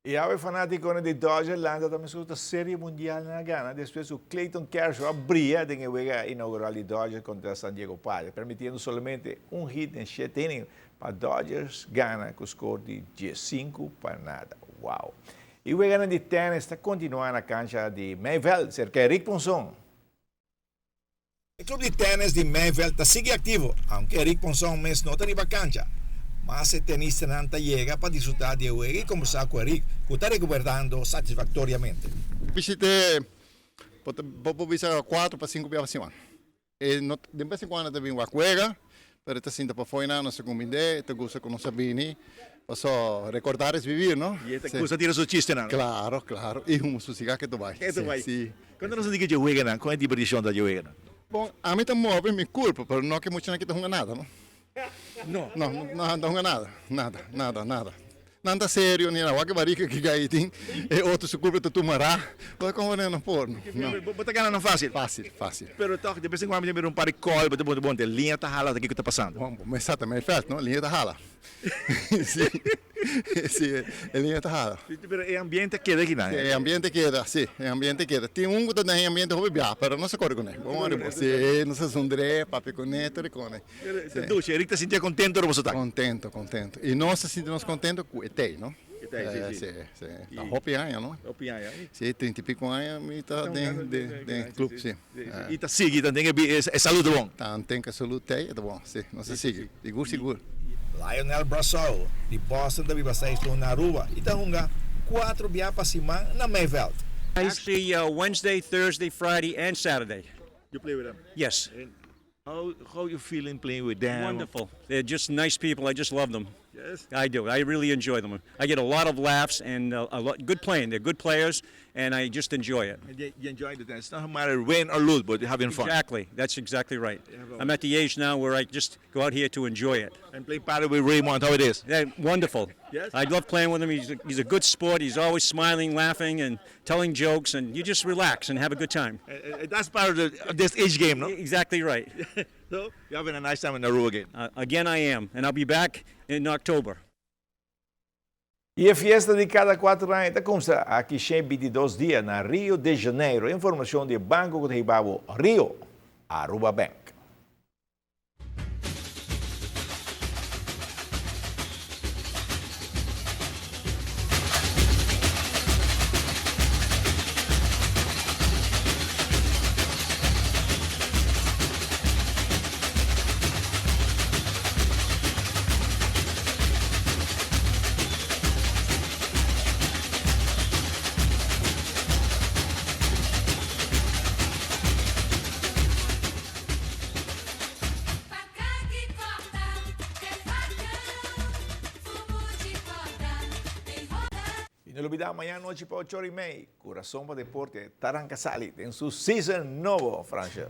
E a fanático de Dodgers lança também a Série Mundial na Gana. Depois o Clayton Kershaw abria de juega inaugural de Dodgers contra San Diego Padres, permitindo somente um hit em 7 innings para Dodgers gana com score de 15-0. Uau! E o juego de tênis está continuando na cancha de Mayville, cerca de Rick Ponson. El club de tenis de Mayville sigue activo, aunque Rick Ponson mes no está cancha. Mas el tenista Nanta llega para disfrutar de juego y conversar con Rick, que está recuperando satisfactoriamente. Visité, vou visitar 4 para 5 vezes por semana. De vez em quando eu venho a juega, pero te siento para fora, não se combine, te gusta con los sabini, para recordar es vivir, ¿no? E esta cosa tira su chiste, ¿no? Claro, claro. E uma música que tu vai. Que tu vai. Sim. Quando nós diz que juega, não? Qual é a diversão da juega? Bom, a mim também move minha culpa, mas não é que muita gente não nada, não? Não nada. Nada sério, nem na que barica que gai tem, e outro se culpa tu mará, vai como não porno. Bota gana não fácil. Fácil. Pero toque, de vez em quando me um par de col, bom, de linha tá rala daqui que tá passando. Bom, mas exatamente, faz, não? Linha da rala. Sim, a linha da rala. Pero o ambiente queda aqui, não? O ambiente queda, sim, o ambiente queda. Tem que está em ambiente roubado, mas não se corre com ele. Vamos, sim, não se sondre, papi com ele, com ele. Duce, Eric tá sentia contento ou você tá? Contento. E nós se sentimos contentos com ele, não? Sim. Tá hopi anos, não? Hopi anos. Sim, 30 e pico anos, e tá dentro do clube, sim. E tá seguindo, tem que saúde bom. Tá, tem que saúde, é bom, sim, não se sigue. Seguro. Lionel Brassol, de Boston, da Viva 6 na Aruba, e tá 4 viagens para cima na Mayville. Actually, Wednesday, Thursday, Friday, and Saturday. You play with them? Yes. How you feeling playing with them? Wonderful. They're just nice people. I just love them. Yes. I do. I really enjoy them. I get a lot of laughs and a lot good playing. They're good players, and I just enjoy it. And you enjoy the dance. It's not matter win or lose, but you're having fun. Exactly. That's exactly right. I'm at the age now where I just go out here to enjoy it. And play paddle with Raymond, how it is. Yeah, wonderful. Yes. I love playing with him. He's a good sport. He's always smiling, laughing, and telling jokes, and you just relax and have a good time. That's part of this age game, no? Exactly right. So you're having a nice time in Nauru again. Again, I am, and I'll be back in October. E a fiesta de cada 4 anos começa aqui sempre 22 dias na Rio de Janeiro. Informação de Banco Cotahibawo Rio, Aruba Bank. Y no olvidemos mañana noche para 8:30, Corazón para Deporte, Tarancasali, en su season nuevo, Francia.